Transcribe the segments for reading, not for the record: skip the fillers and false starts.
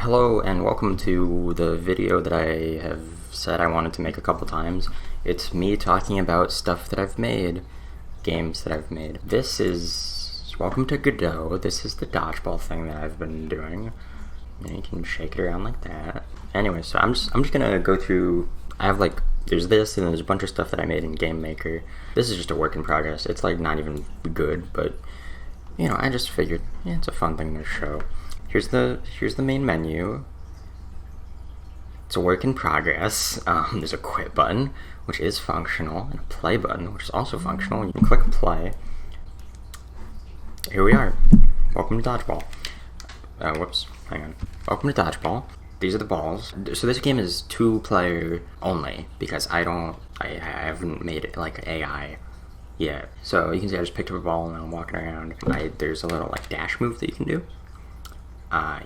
Hello and welcome to the video that I have said I wanted to make a couple times. It's me talking about stuff that I've made, games that I've made. Welcome to Godot. This is the dodgeball thing that I've been doing. And you can shake it around like that. Anyway, so I'm just gonna go through, there's this and there's a bunch of stuff that I made in Game Maker. This is just a work in progress. It's like not even good, but you know, I just figured, yeah, it's a fun thing to show. Here's the main menu. It's a work in progress. There's a quit button, which is functional, and a play button, which is also functional. You can click play. Here we are. Welcome to Dodgeball. Whoops, hang on. Welcome to Dodgeball. These are the balls. So this game is 2-player only, because I haven't made it like AI yet. So you can see I just picked up a ball and I'm walking around. There's a little like dash move that you can do.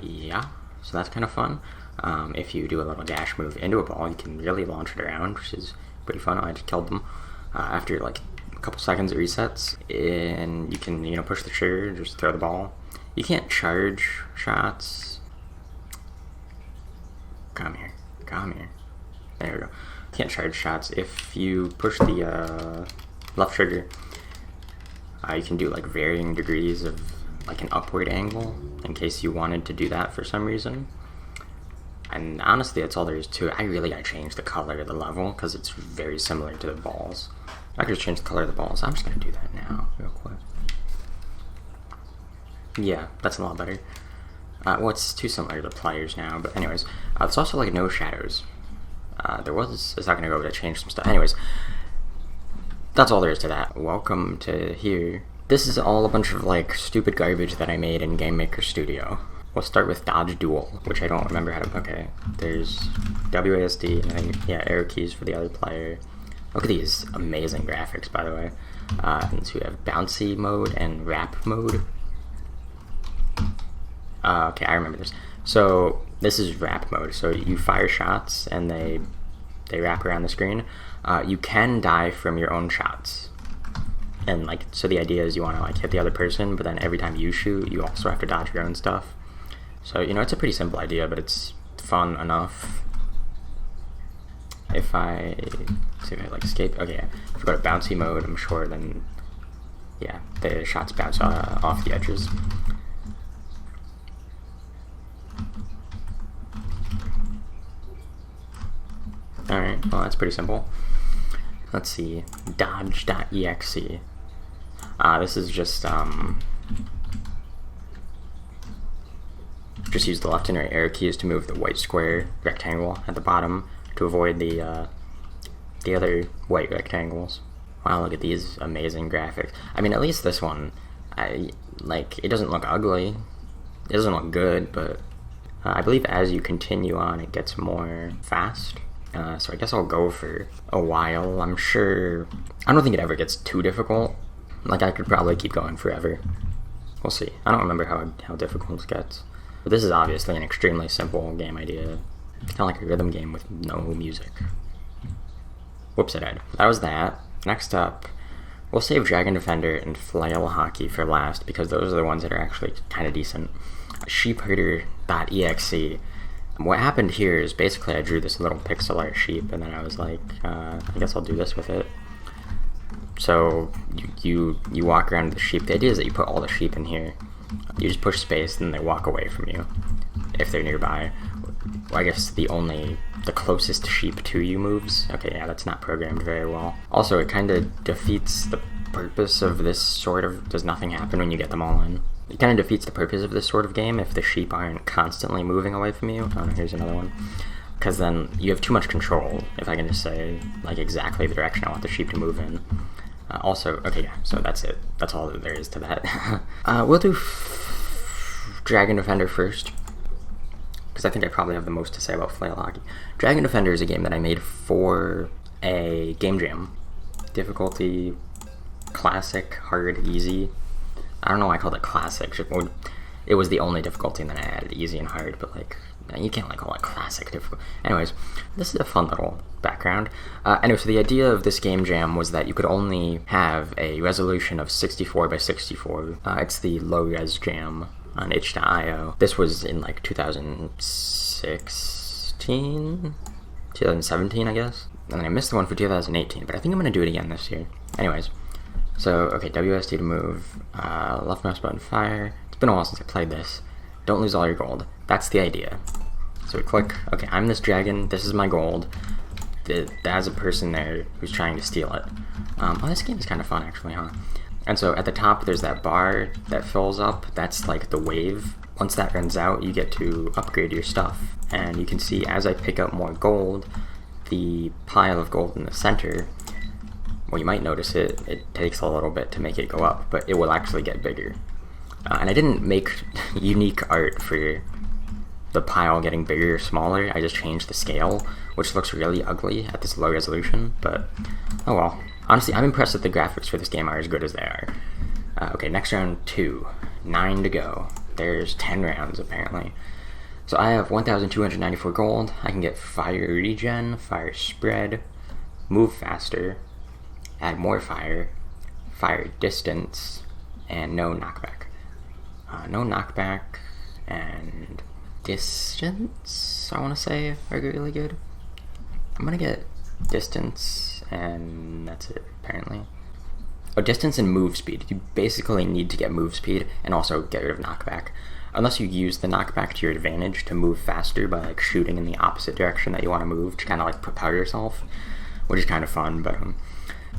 Yeah, so that's kind of fun. If you do a little dash move into a ball, you can really launch it around, which is pretty fun. I just killed them. After like a couple seconds it resets, and you can, you know, push the trigger, just throw the ball. You can't charge shots. Come here. There we go. You can't charge shots. If you push the left trigger, you can do like varying degrees of like an upward angle in case you wanted to do that for some reason. And honestly, that's all there is to it. I really gotta change the color of the level because it's very similar to the balls. I could just change the color of the balls. I'm just gonna do that now real quick. Yeah, that's a lot better. Well, it's too similar to the players now, but anyways, it's also like no shadows. There was a second ago that changed some stuff. Anyways, that's all there is to that. Welcome to here. This is all a bunch of like stupid garbage that I made in Game Maker Studio. We'll start with Dodge Duel, which I don't remember how to. Okay, there's WASD, and then, yeah, arrow keys for the other player. Look at these amazing graphics, by the way. And so we have bouncy mode and wrap mode. Okay, I remember this. So this is wrap mode. So you fire shots and they wrap around the screen. You can die from your own shots. And like, so the idea is you want to like hit the other person, but then every time you shoot, you also have to dodge your own stuff. So, you know, it's a pretty simple idea, but it's fun enough. If I like escape, okay, if I go to bouncy mode, I'm sure then, yeah, the shots bounce off the edges. Alright, well, that's pretty simple. Let's see, dodge.exe. This is just use the left and right arrow keys to move the white square rectangle at the bottom to avoid the other white rectangles. Wow, look at these amazing graphics. I mean, at least this one, it doesn't look ugly. It doesn't look good, but I believe as you continue on, it gets more fast. So I guess I'll go for a while. I'm sure, I don't think it ever gets too difficult. Like, I could probably keep going forever. We'll see. I don't remember how difficult it gets. But this is obviously an extremely simple game idea. It's kind of like a rhythm game with no music. Whoops, I died. That was that. Next up, we'll save Dragon Defender and Flail Hockey for last, because those are the ones that are actually kind of decent. Sheepherder.exe. What happened here is basically I drew this little pixel art sheep, and then I was like, I guess I'll do this with it. So you walk around the sheep. The idea is that you put all the sheep in here. You just push space and they walk away from you if they're nearby. Well, I guess the closest sheep to you moves. Okay, yeah, that's not programmed very well. Also, it kind of defeats the purpose of this sort of, does nothing happen when you get them all in. It kind of defeats the purpose of this sort of game if the sheep aren't constantly moving away from you. Oh, no, here's another one. Because then you have too much control, if I can just say like exactly the direction I want the sheep to move in. Also, okay, yeah, so that's it. That's all that there is to that. We'll do Dragon Defender first, because I think I probably have the most to say about Flail Hockey. Dragon Defender is a game that I made for a game jam. Difficulty, classic, hard, easy. I don't know why I called it classic. It was the only difficulty, and then I added easy and hard, but like, you can't like call it classic difficult. Anyways, this is a fun little background. Anyway, so the idea of this game jam was that you could only have a resolution of 64 by 64. It's the low res jam on itch.io. This was in like 2017, I guess. And then I missed the one for 2018, but I think I'm going to do it again this year. Anyways, so, okay, WSD to move, left mouse button fire. It's been a while since I played this. Don't lose all your gold. That's the idea. So we click, okay, I'm this dragon, this is my gold. There's a person there who's trying to steal it. Oh, this game is kind of fun, actually, huh? And so at the top, there's that bar that fills up. That's like the wave. Once that runs out, you get to upgrade your stuff. And you can see as I pick up more gold, the pile of gold in the center, well, you might notice it takes a little bit to make it go up, but it will actually get bigger. And I didn't make unique art for the pile getting bigger or smaller. I just changed the scale, which looks really ugly at this low resolution, but oh well. Honestly, I'm impressed that the graphics for this game are as good as they are. Okay, next round 2. 9 to go. There's 10 rounds, apparently. So I have 1,294 gold. I can get fire regen, fire spread, move faster, add more fire, fire distance, and no knockback. No knockback and distance, I want to say, are really good. I'm going to get distance, and that's it, apparently. Oh, distance and move speed. You basically need to get move speed and also get rid of knockback. Unless you use the knockback to your advantage to move faster by like shooting in the opposite direction that you want to move to kind of like propel yourself, which is kind of fun. But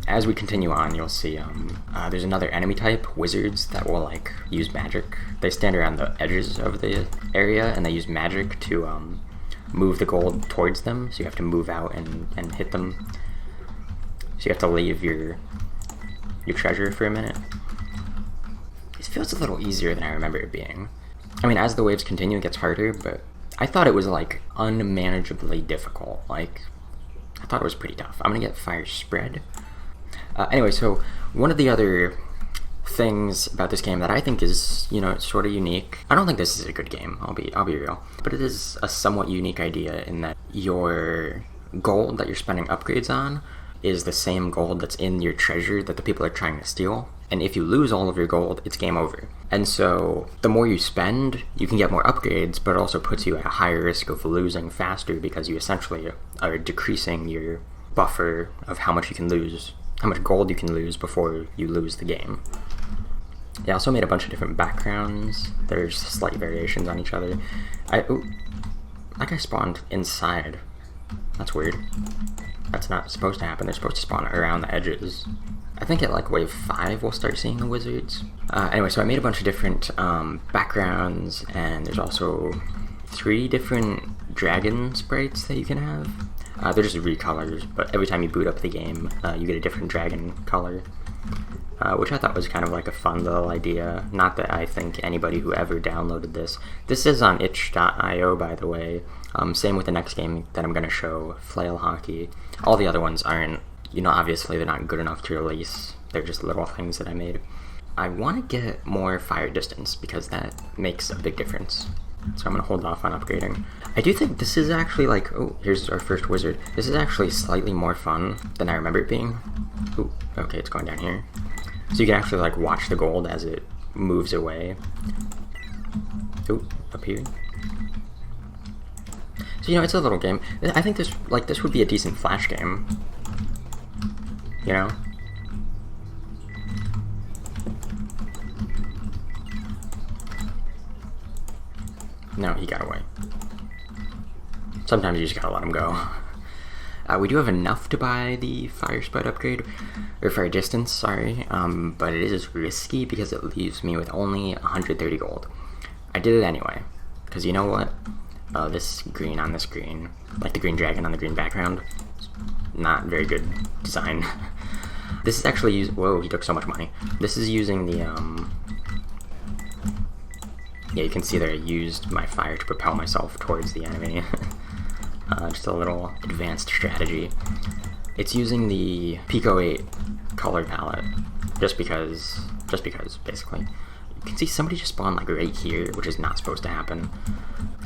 as we continue on, you'll see there's another enemy type, wizards, that will like use magic. They stand around the edges of the area and they use magic to move the gold towards them, so you have to move out and hit them. So you have to leave your treasure for a minute. It feels a little easier than I remember it being. I mean, as the waves continue, it gets harder, but I thought it was like unmanageably difficult. Like, I thought it was pretty tough. I'm gonna get fire spread. Anyway, so one of the other things about this game that I think is, you know, sort of unique. I don't think this is a good game, I'll be real. But it is a somewhat unique idea in that your gold that you're spending upgrades on is the same gold that's in your treasure that the people are trying to steal. And if you lose all of your gold, it's game over. And so the more you spend, you can get more upgrades, but it also puts you at a higher risk of losing faster because you essentially are decreasing your buffer of how much you can lose, how much gold you can lose before you lose the game. They also made a bunch of different backgrounds. There's slight variations on each other. That guy spawned inside. That's weird. That's not supposed to happen. They're supposed to spawn around the edges. I think at like wave 5 we'll start seeing the wizards. Anyway, so I made a bunch of different backgrounds, and there's also 3 different dragon sprites that you can have. They're just recolors, but every time you boot up the game, you get a different dragon color. Which I thought was kind of like a fun little idea. Not that I think anybody who ever downloaded this is on itch.io, by the way. Same with the next game that I'm going to show, Flail Hockey. All the other ones aren't, you know, obviously they're not good enough to release. They're just little things that I made. I want to get more fire distance because that makes a big difference. So I'm going to hold off on upgrading. I do think this is actually like, oh, here's our first wizard. This is actually slightly more fun than I remember it being. Ooh, okay, it's going down here. So you can actually like watch the gold as it moves away. Ooh, up here. So, you know, it's a little game. I think this would be a decent flash game. You know? No, he got away. Sometimes you just gotta let him go. We do have enough to buy the fire spread upgrade, or fire distance, sorry, but it is risky because it leaves me with only 130 gold. I did it anyway, because you know what? This green on this green, like the green dragon on the green background, not very good design. This is actually whoa, he took so much money. This is using the, yeah, you can see that I used my fire to propel myself towards the enemy. Just a little advanced strategy. It's using the Pico 8 color palette, just because, basically. You can see somebody just spawned like right here, which is not supposed to happen.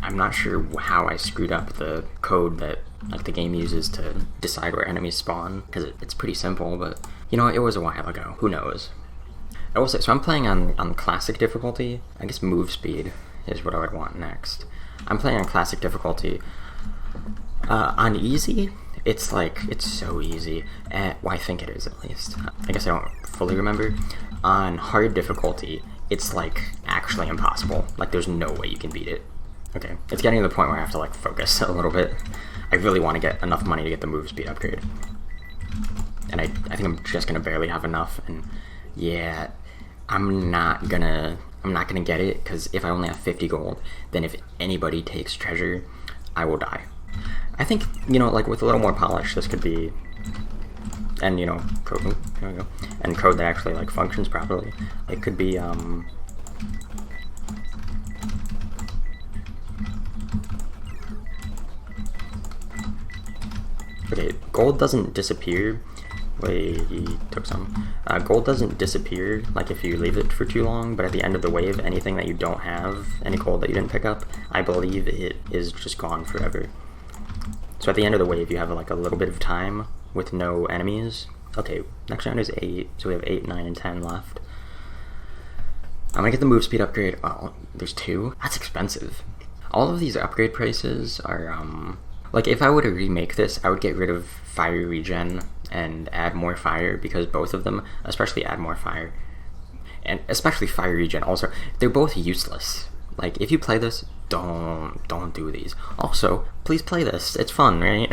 I'm not sure how I screwed up the code that like the game uses to decide where enemies spawn, because it's pretty simple, but you know, it was a while ago. Who knows? I will say, so I'm playing on classic difficulty. I guess move speed is what I would want next. I'm playing on classic difficulty. On easy, it's so easy. Well, I think it is, at least. I guess I don't fully remember. On hard difficulty, it's like actually impossible. Like there's no way you can beat it. Okay, it's getting to the point where I have to like focus a little bit. I really want to get enough money to get the move speed upgrade. And I think I'm just gonna barely have enough, and yeah, I'm not gonna get it, because if I only have 50 gold, then if anybody takes treasure, I will die. I think, you know, like with a little more polish, this could be, and you know, code, there we go, and code that actually like functions properly. It could be okay, gold doesn't disappear. Wait, he took some. Gold doesn't disappear like if you leave it for too long, but at the end of the wave, anything that you don't have, any gold that you didn't pick up, I believe it is just gone forever. So at the end of the wave, you have like a little bit of time with no enemies. Okay, next round is 8, so we have 8, 9, and 10 left. I'm gonna get the move speed upgrade. Oh, there's 2? That's expensive. All of these upgrade prices are, like if I were to remake this, I would get rid of fire regen and add more fire, because both of them, especially add more fire, and especially fire regen also, they're both useless. Like if you play this, don't do these. Also, please play this, it's fun, right?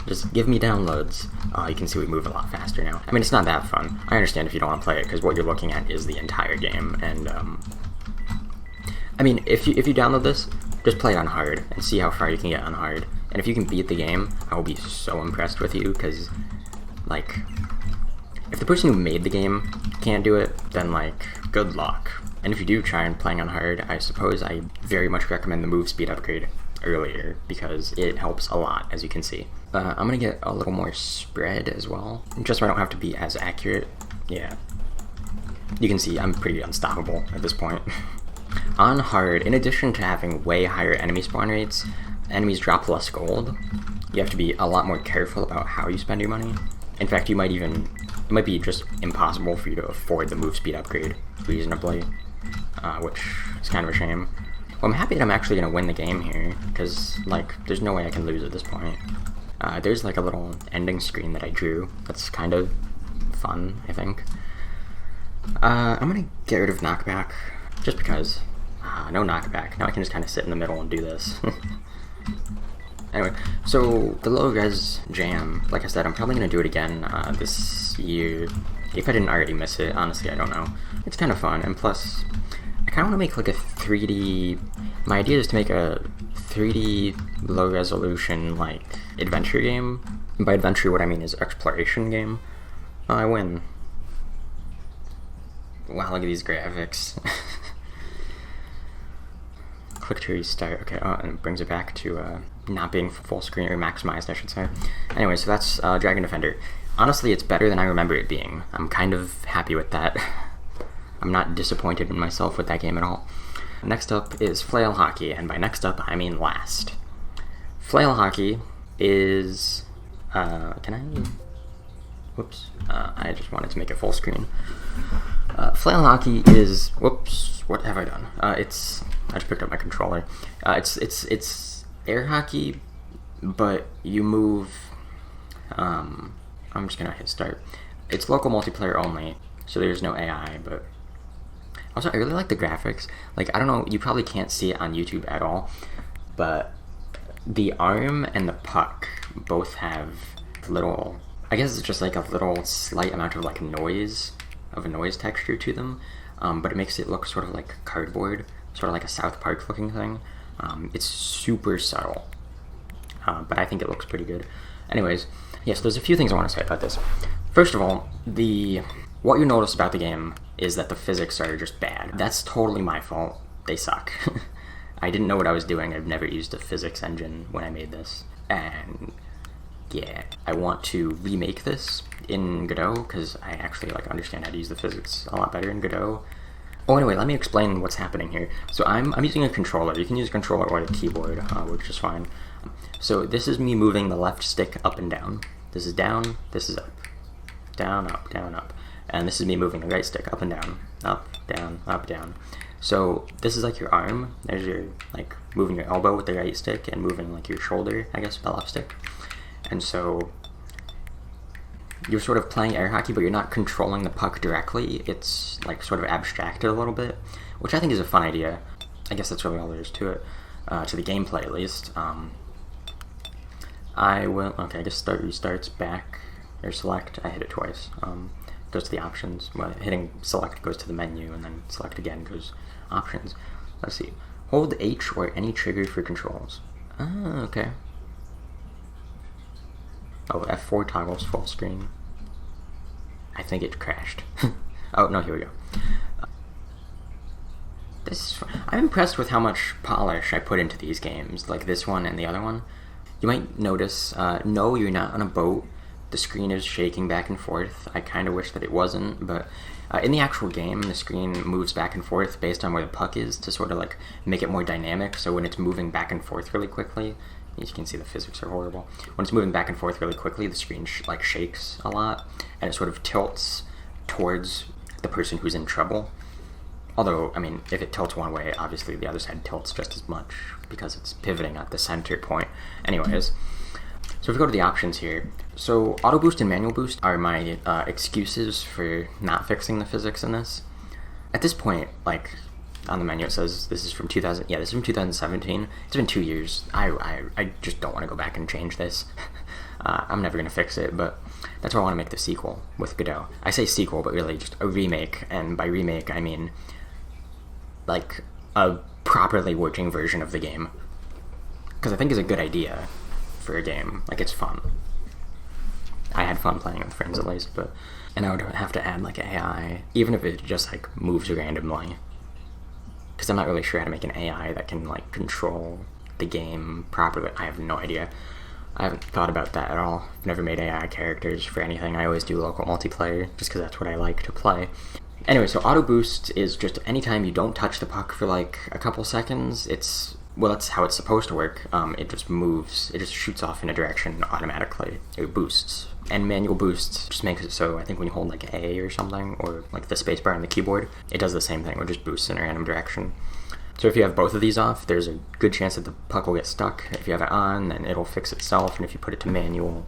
Just give me downloads. Oh, you can see we move a lot faster now. I mean, it's not that fun. I understand if you don't want to play it, because what you're looking at is the entire game, and I mean, if you download this, just play it on hard and see how far you can get on hard. And if you can beat the game, I will be so impressed with you, because, like, if the person who made the game can't do it, then, like, good luck. And if you do try and playing on hard, I suppose I very much recommend the move speed upgrade earlier, because it helps a lot, as you can see. I'm gonna get a little more spread as well, just so I don't have to be as accurate. Yeah. You can see I'm pretty unstoppable at this point. On hard, in addition to having way higher enemy spawn rates, enemies drop less gold. You have to be a lot more careful about how you spend your money. In fact, it might be just impossible for you to afford the move speed upgrade reasonably, which is kind of a shame. Well, I'm happy that I'm actually going to win the game here, because, like, there's no way I can lose at this point. There's, like, a little ending screen that I drew that's kind of fun, I think. I'm going to get rid of knockback, just because. No knockback. Now I can just kind of sit in the middle and do this. Anyway, so the low res jam, like I said, I'm probably going to do it again this year. If I didn't already miss it, honestly, I don't know. It's kind of fun, and plus, I kind of want to make like a 3D... My idea is to make a 3D low resolution, like, adventure game. And by adventure, what I mean is exploration game. Oh, I win. Wow, look at these graphics. Click to restart. Okay, oh, and it brings it back to not being full screen, or maximized, I should say. Anyway, so that's Dragon Defender. Honestly, it's better than I remember it being. I'm kind of happy with that. I'm not disappointed in myself with that game at all. Next up is Flail Hockey, and by next up, I mean last. Flail Hockey is... can I... Whoops. I just wanted to make it full screen. Flail Hockey is... Whoops. What have I done? I just picked up my controller. It's air hockey, but you move... I'm just gonna hit start. It's local multiplayer only, so there's no AI, but... Also, I really like the graphics. Like, I don't know, you probably can't see it on YouTube at all, but the arm and the puck both have little... I guess it's just like a little slight amount of like noise, of a noise texture to them, but it makes it look sort of like cardboard, sort of like a South Park looking thing. It's super subtle, but I think it looks pretty good. Anyways, yes, there's a few things I want to say about this. First of all, what you notice about the game is that the physics are just bad. That's totally my fault. They suck. I didn't know what I was doing. I've never used a physics engine when I made this, and yeah, I want to remake this in Godot, because I actually like understand how to use the physics a lot better in Godot. Oh, anyway, let me explain what's happening here. So I'm using a controller. You can use a controller or a keyboard, which is fine. So this is me moving the left stick up and down. This is down, this is up. Down, up, down, up. and this is me moving the right stick up and down, up, down, up, down. So this is like your arm. There's your, like, moving your elbow with the right stick and moving like your shoulder, I guess, with the left stick. And so you're sort of playing air hockey, but you're not controlling the puck directly. It's like sort of abstracted a little bit, which I think is a fun idea. I guess that's really all there is to it, to the gameplay at least. I will, okay, I guess start restarts back, or select, I hit it twice. Goes to the options. Well, hitting select goes to the menu, and then select again goes options. Let's see. Hold H or any trigger for controls. Ah, okay. Oh, F4 toggles full screen. I think it crashed. Oh, no, here we go. This is fun. I'm impressed with how much polish I put into these games, like this one and the other one. You might notice, no, you're not on a boat. The screen is shaking back and forth. I kind of wish that it wasn't, but in the actual game, the screen moves back and forth based on where the puck is to sort of like make it more dynamic. So when it's moving back and forth really quickly, as you can see, the physics are horrible. When it's moving back and forth really quickly, the screen like shakes a lot, and it sort of tilts towards the person who's in trouble. Although, I mean, if it tilts one way, obviously the other side tilts just as much because it's pivoting at the center point. Anyways, so if we go to the options here, so auto boost and manual boost are my excuses for not fixing the physics in this. At this point, like, on the menu it says this is from 2000, yeah, this is from 2017. It's been 2 years. I just don't want to go back and change this. I'm never going to fix it, but that's why I want to make the sequel with Godot. I say sequel, but really just a remake, and by remake I mean like a properly working version of the game. Because I think it's a good idea for a game. Like, it's fun. I had fun playing with friends at least, but, and I would have to add like AI, even if it just like moves randomly. Because I'm not really sure how to make an AI that can like control the game properly. I have no idea. I haven't thought about that at all. I've never made AI characters for anything. I always do local multiplayer just because that's what I like to play. Anyway, so auto boost is just anytime you don't touch the puck for like a couple seconds, it's, well, that's how it's supposed to work. It just moves, it just shoots off in a direction automatically. It boosts. And manual boost just makes it so I think when you hold like A or something, or like the spacebar on the keyboard, it does the same thing, it just boosts in a random direction. So if you have both of these off, there's a good chance that the puck will get stuck. If you have it on, then it'll fix itself, and if you put it to manual,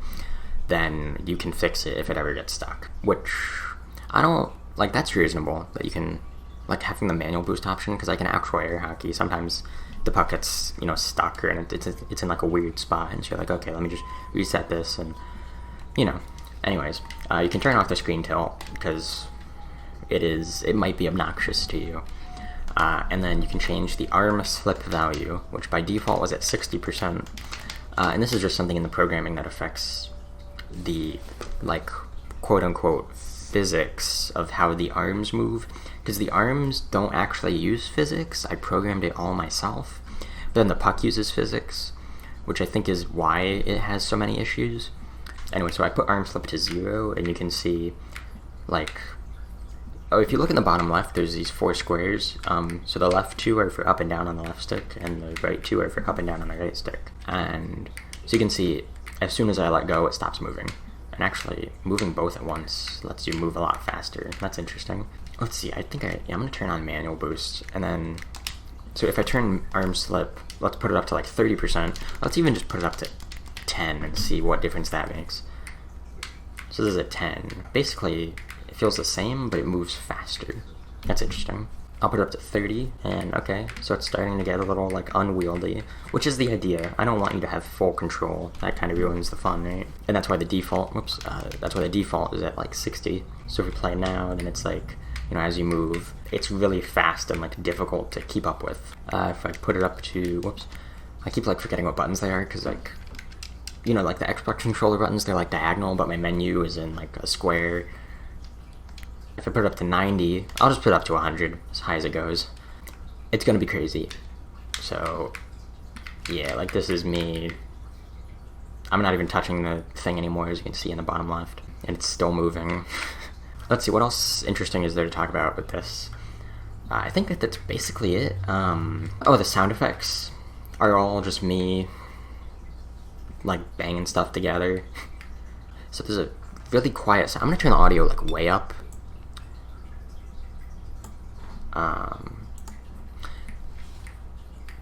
then you can fix it if it ever gets stuck. Which, I don't, like, that's reasonable, that you can, like, having the manual boost option, because like in actual air hockey, sometimes the puck gets, you know, stuck, or it's in like a weird spot, and so you're like, okay, let me just reset this, and, you know. Anyways, you can turn off the screen tilt, because it might be obnoxious to you. And then you can change the arm slip value, which by default was at 60%. And this is just something in the programming that affects the, like, quote-unquote physics of how the arms move. Because the arms don't actually use physics. I programmed it all myself. But then the puck uses physics, which I think is why it has so many issues. Anyway, so I put arm slip to 0, and you can see, like, oh, if you look in the bottom left, there's these 4 squares. So the left 2 are for up and down on the left stick, and the right 2 are for up and down on the right stick. And so you can see, as soon as I let go, it stops moving. And actually, moving both at once lets you move a lot faster. That's interesting. Let's see, I think I'm going to turn on manual boost, and then, so if I turn arm slip, let's put it up to like 30%. Let's even just put it up to 10 and see what difference that makes. So this is a 10. Basically, it feels the same, but it moves faster. That's interesting. I'll put it up to 30, and okay, so it's starting to get a little, like, unwieldy, which is the idea. I don't want you to have full control. That kind of ruins the fun, right? And that's why the default, that's why the default is at, like, 60. So if we play now, then it's like, you know, as you move, it's really fast and, like, difficult to keep up with. If I put it up to, I keep, like, forgetting what buttons they are, because, like, you know, like, the Xbox controller buttons, they're, like, diagonal, but my menu is in, like, a square. If I put it up to 90, I'll just put it up to 100, as high as it goes. It's gonna be crazy. So, yeah, like, this is me. I'm not even touching the thing anymore, as you can see in the bottom left, and it's still moving. Let's see, what else interesting is there to talk about with this? I think that that's basically it. Oh, the sound effects are all just me, like, banging stuff together. So there's a really quiet sound. I'm gonna turn the audio, like, way up,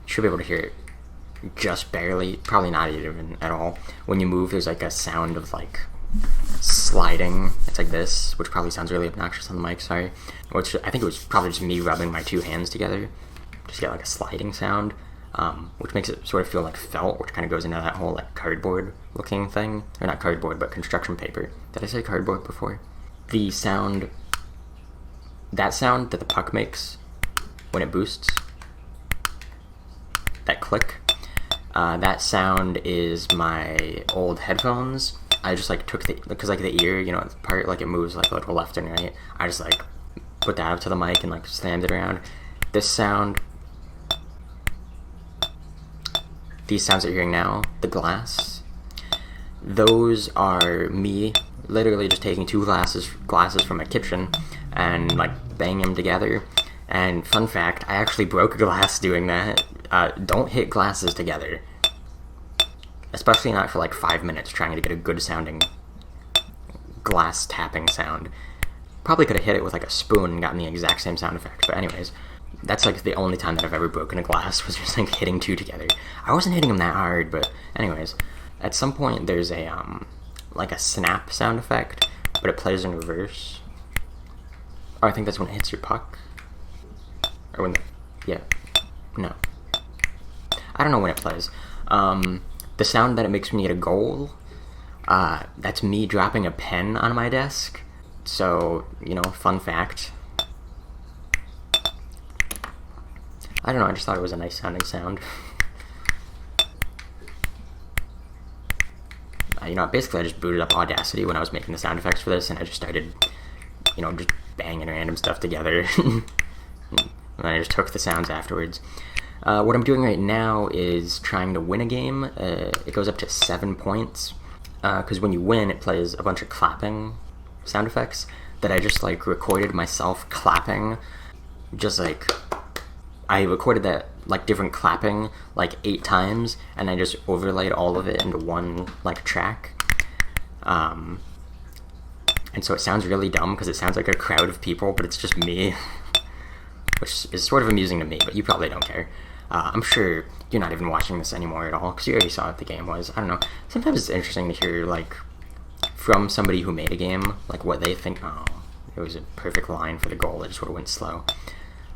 Should be able to hear it just barely, probably not even at all. When you move, there's like a sound of like sliding. It's like this, which probably sounds really obnoxious on the mic, sorry. Which I think it was probably just me rubbing my two hands together. Just get like a sliding sound, which makes it sort of feel like felt, which kind of goes into that whole like cardboard looking thing. Or not cardboard, but construction paper. Did I say cardboard before? The sound, that sound that the puck makes when it boosts, that click, that sound is my old headphones. I just like took the, because like the ear, you know, part like it moves like a little left and right. I just like put that up to the mic and like slammed it around. This sound, these sounds that you're hearing now, the glass, those are me literally just taking two glasses from my kitchen and like banging them together. And fun fact, I actually broke a glass doing that. Don't hit glasses together, especially not for like 5 minutes trying to get a good sounding glass tapping sound. Probably could have hit it with like a spoon and gotten the exact same sound effect, but anyways, that's like the only time that I've ever broken a glass, was just like hitting two together. I wasn't hitting them that hard, but anyways, at some point there's a like a snap sound effect, but it plays in reverse. Oh, I think that's when it hits your puck. Or when, yeah, no. I don't know when it plays. The sound that it makes when you get a goal, that's me dropping a pen on my desk. So, you know, fun fact. I don't know, I just thought it was a nice sounding sound. You know, basically I just booted up Audacity when I was making the sound effects for this, and I just started, you know, just banging random stuff together. And I just took the sounds afterwards. What I'm doing right now is trying to win a game. It goes up to 7 points, because when you win, it plays a bunch of clapping sound effects that I just like recorded myself clapping. Just like, I recorded that like different clapping like 8 times, and I just overlaid all of it into one like track. And so it sounds really dumb because it sounds like a crowd of people, but it's just me. Which is sort of amusing to me, but you probably don't care. I'm sure you're not even watching this anymore at all, because you already saw what the game was. I don't know. Sometimes it's interesting to hear, like, from somebody who made a game, like, what they think. Oh, it was a perfect line for the goal. It just sort of went slow.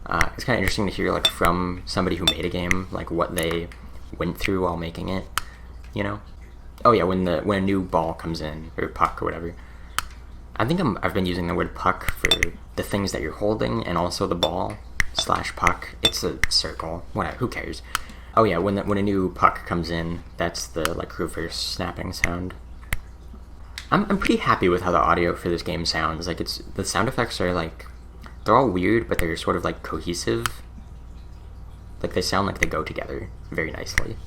It's kind of interesting to hear, like, from somebody who made a game, like, what they went through while making it, you know? Oh, yeah, when a new ball comes in, or puck, or whatever. I think I've been using the word puck for the things that you're holding, and also the ball / puck. It's a circle. Whatever. Who cares? Oh yeah, when a new puck comes in, that's the like reverse snapping sound. I'm pretty happy with how the audio for this game sounds. Like, it's, the sound effects are like, they're all weird, but they're sort of like cohesive. Like, they sound like they go together very nicely.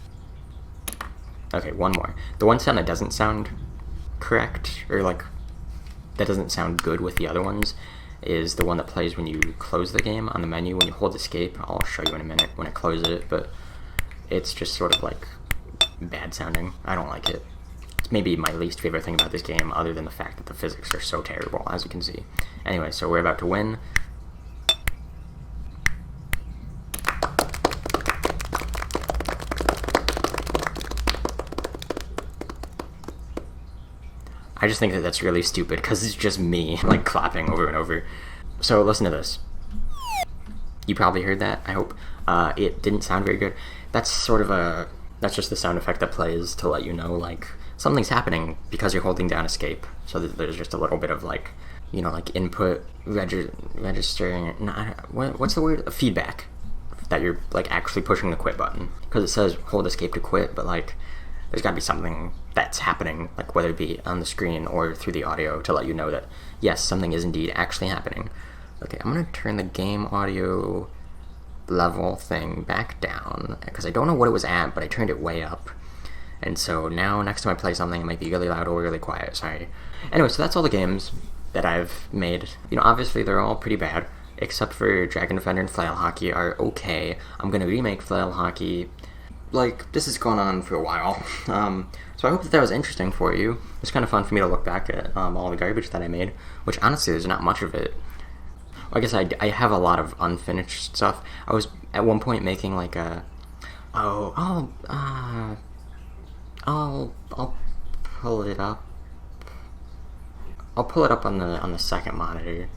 Okay, one more. The one sound that doesn't sound correct, or like that doesn't sound good with the other ones, is the one that plays when you close the game on the menu, when you hold escape. I'll show you in a minute when I close it, but it's just sort of like bad sounding. I don't like it. It's maybe my least favorite thing about this game, other than the fact that the physics are so terrible, as you can see. Anyway, so we're about to win. I just think that that's really stupid, because it's just me, like, clapping over and over. So listen to this. You probably heard that, I hope. It didn't sound very good. That's sort of that's just the sound effect that plays to let you know, like, something's happening because you're holding down escape. So that there's just a little bit of, like, you know, like, input, registering, what's the word? Feedback. That you're, like, actually pushing the quit button. Because it says hold escape to quit, but, like, there's got to be something that's happening, like whether it be on the screen or through the audio, to let you know that, yes, something is indeed actually happening. Okay, I'm going to turn the game audio level thing back down, because I don't know what it was at, but I turned it way up. And so now, next time I play something, it might be really loud or really quiet, sorry. Anyway, so that's all the games that I've made. You know, obviously they're all pretty bad, except for Dragon Defender and Flail Hockey are okay. I'm going to remake Flail Hockey. Like, this has gone on for a while, so I hope that was interesting for you. It was kind of fun for me to look back at all the garbage that I made, which honestly, there's not much of it. I guess I have a lot of unfinished stuff. I was at one point making like a... I'll pull it up. I'll pull it up on the second monitor.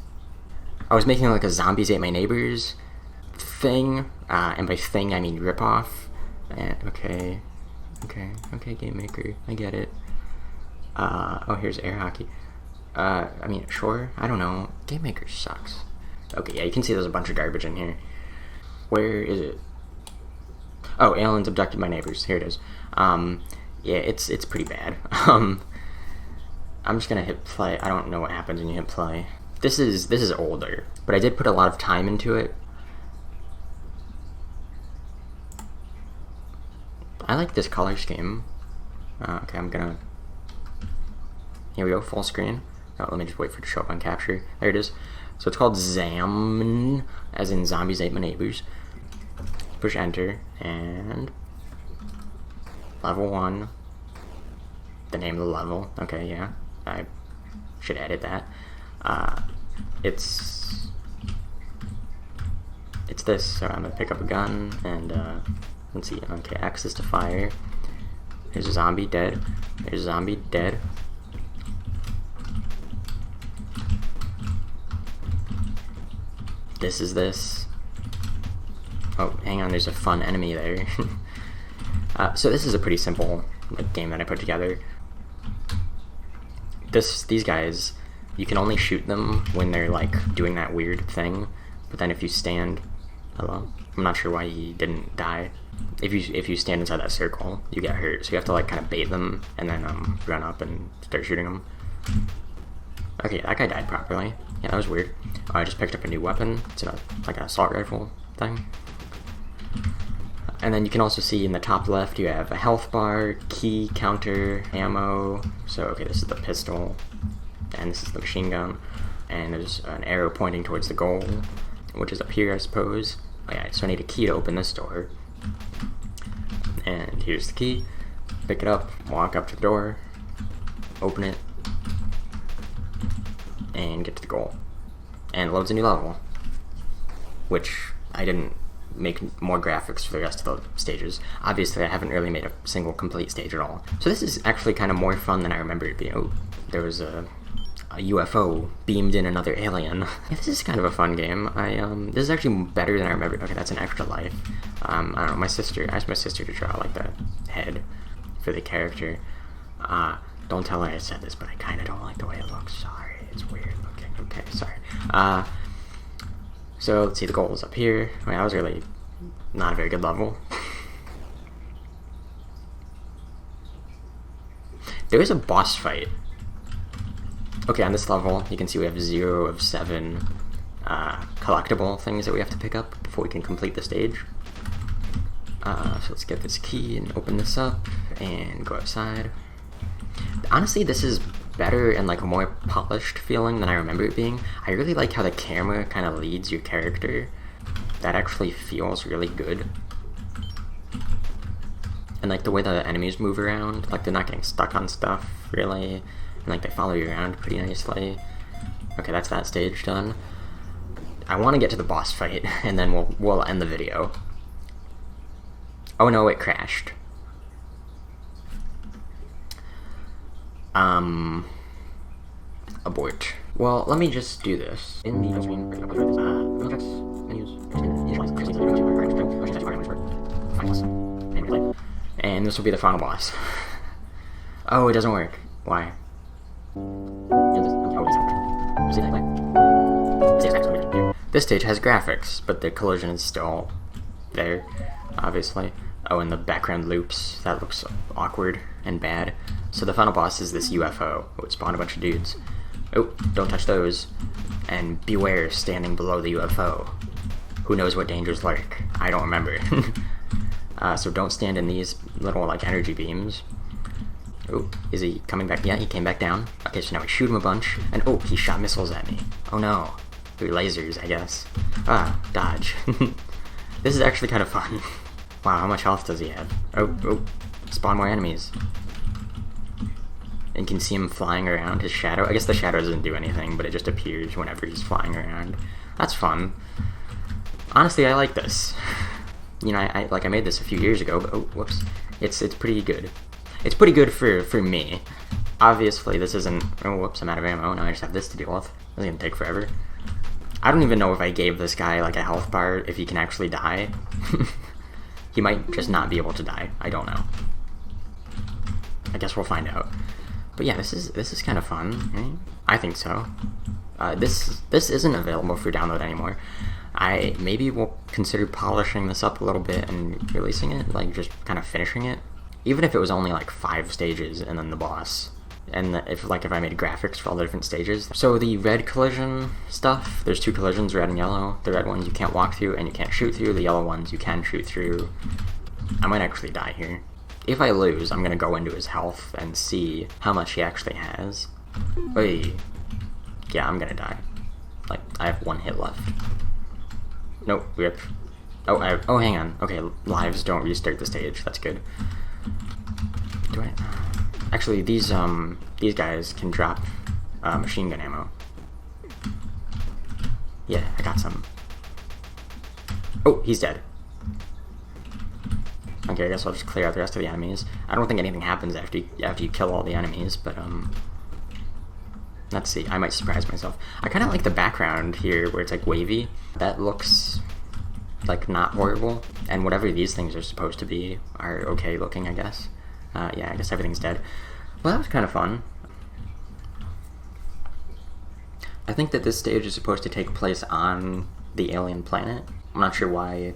I was making like a Zombies Ate My Neighbors thing, and by thing I mean ripoff. And okay, Game Maker, I get it. Here's air hockey. I mean, sure, I don't know. Game Maker sucks. Okay, yeah, you can see there's a bunch of garbage in here. Where is it? Oh, aliens abducted my neighbors. Here it is. Yeah, it's pretty bad. I'm just gonna hit play. I don't know what happens when you hit play. This is older, but I did put a lot of time into it. I like this color scheme. Okay, I'm gonna... Here we go, full screen. Oh, let me just wait for it to show up on capture. There it is. So it's called ZAMN, as in Zombies Ate My Neighbors. Push enter, and... Level 1. The name of the level. Okay, yeah. I should edit that. It's this, so I'm gonna pick up a gun, and, let's see, okay, X is to fire. There's a zombie dead. There's a zombie dead. This is this. Oh, hang on, there's a fun enemy there. So this is a pretty simple game that I put together. These guys, you can only shoot them when they're like doing that weird thing, but then if you stand... Hello? I'm not sure why he didn't die. If you stand inside that circle, you get hurt, so you have to like kind of bait them and then run up and start shooting them. Okay, that guy died properly. Yeah, that was weird. I just picked up a new weapon. It's like an assault rifle thing. And then you can also see in the top left you have a health bar, key, counter, ammo. So okay, this is the pistol, and this is the machine gun, and there's an arrow pointing towards the goal, which is up here, I suppose. Oh yeah, so I need a key to open this door. And here's the key. Pick it up, walk up to the door, open it, and get to the goal. And it loads a new level, which I didn't make more graphics for the rest of the stages. Obviously, I haven't really made a single complete stage at all. So this is actually kind of more fun than I remember it being. Oh, there was a UFO beamed in another alien. Yeah, this is kind of a fun game. This is actually better than I remember. Okay, that's an extra life. I don't know, I asked my sister to draw like the head for the character. Don't tell her I said this, but I kind of don't like the way it looks. Sorry, it's weird looking. Okay, sorry. So let's see, the goal is up here. I mean, that was really not a very good level. There is a boss fight. Okay, on this level, you can see we have 0 of 7 collectible things that we have to pick up before we can complete the stage. So let's get this key and open this up and go outside. Honestly, this is better and like a more polished feeling than I remember it being. I really like how the camera kind of leads your character. That actually feels really good. And like the way the enemies move around, like they're not getting stuck on stuff really, and like they follow you around pretty nicely. Okay, that's that stage done. I want to get to the boss fight, and then we'll end the video. Oh no, it crashed. Abort. Well, let me just do this. In the screen, and this will be the final boss. Oh, it doesn't work. Why? This stage has graphics, but the collision is still there, obviously. Oh, and the background loops, that looks awkward and bad. So the final boss is this UFO. Oh, it spawned a bunch of dudes. Oh, don't touch those. And beware standing below the UFO. Who knows what dangers lurk? I don't remember. So don't stand in these little, like, energy beams. Oh, is he coming back? Yeah, he came back down. Okay, so now we shoot him a bunch. And oh, he shot missiles at me. Oh no. They're lasers, I guess. Ah, dodge. This is actually kind of fun. Wow, how much health does he have? Oh, spawn more enemies. And you can see him flying around, his shadow. I guess the shadow doesn't do anything, but it just appears whenever he's flying around. That's fun. Honestly, I like this. You know, I made this a few years ago, but oh, whoops. It's pretty good. It's pretty good for me. Obviously, this isn't... Oh, whoops, I'm out of ammo. Now I just have this to deal with. This is gonna take forever. I don't even know if I gave this guy, like, a health bar, if he can actually die. He might just not be able to die. I don't know. I guess we'll find out. But yeah, this is kind of fun, right? I think so. This isn't available for download anymore. I maybe will consider polishing this up a little bit and releasing it, like just kind of finishing it. Even if it was only like 5 stages and then the boss. And if I made graphics for all the different stages. So the red collision stuff, there's 2 collisions, red and yellow. The red ones you can't walk through and you can't shoot through. The yellow ones you can shoot through. I might actually die here. If I lose, I'm gonna go into his health and see how much he actually has. Oy. Yeah, I'm gonna die. Like, I have 1 hit left. Nope, rip. Oh, hang on. Okay, lives don't restart the stage. That's good. Do I... Actually, these guys can drop machine gun ammo. Yeah, I got some. Oh, he's dead. Okay, I guess I'll just clear out the rest of the enemies. I don't think anything happens after you kill all the enemies, but let's see. I might surprise myself. I kind of like the background here where it's like wavy. That looks like not horrible, and whatever these things are supposed to be are okay looking, I guess. Yeah, I guess everything's dead. Well, that was kind of fun. I think that this stage is supposed to take place on the alien planet. I'm not sure why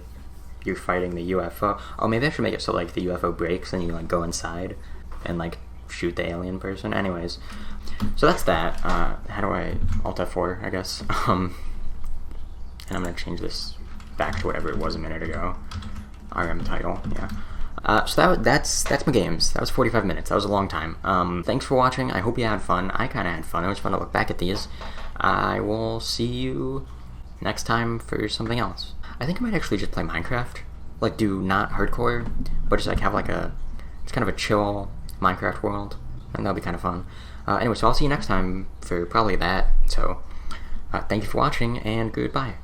you're fighting the UFO. Oh, maybe I should make it so like the UFO breaks and you like go inside and like shoot the alien person. Anyways, so that's that. How do I Alt F4, I guess? And I'm gonna change this back to whatever it was a minute ago. RM title, yeah. So that's my games. That was 45 minutes. That was a long time. Thanks for watching. I hope you had fun. I kind of had fun. It was fun to look back at these. I will see you next time for something else. I think I might actually just play Minecraft. Like, do not hardcore, but just like have like it's kind of a chill Minecraft world, and that'll be kind of fun. Anyway, so I'll see you next time for probably that. So, thank you for watching, and goodbye.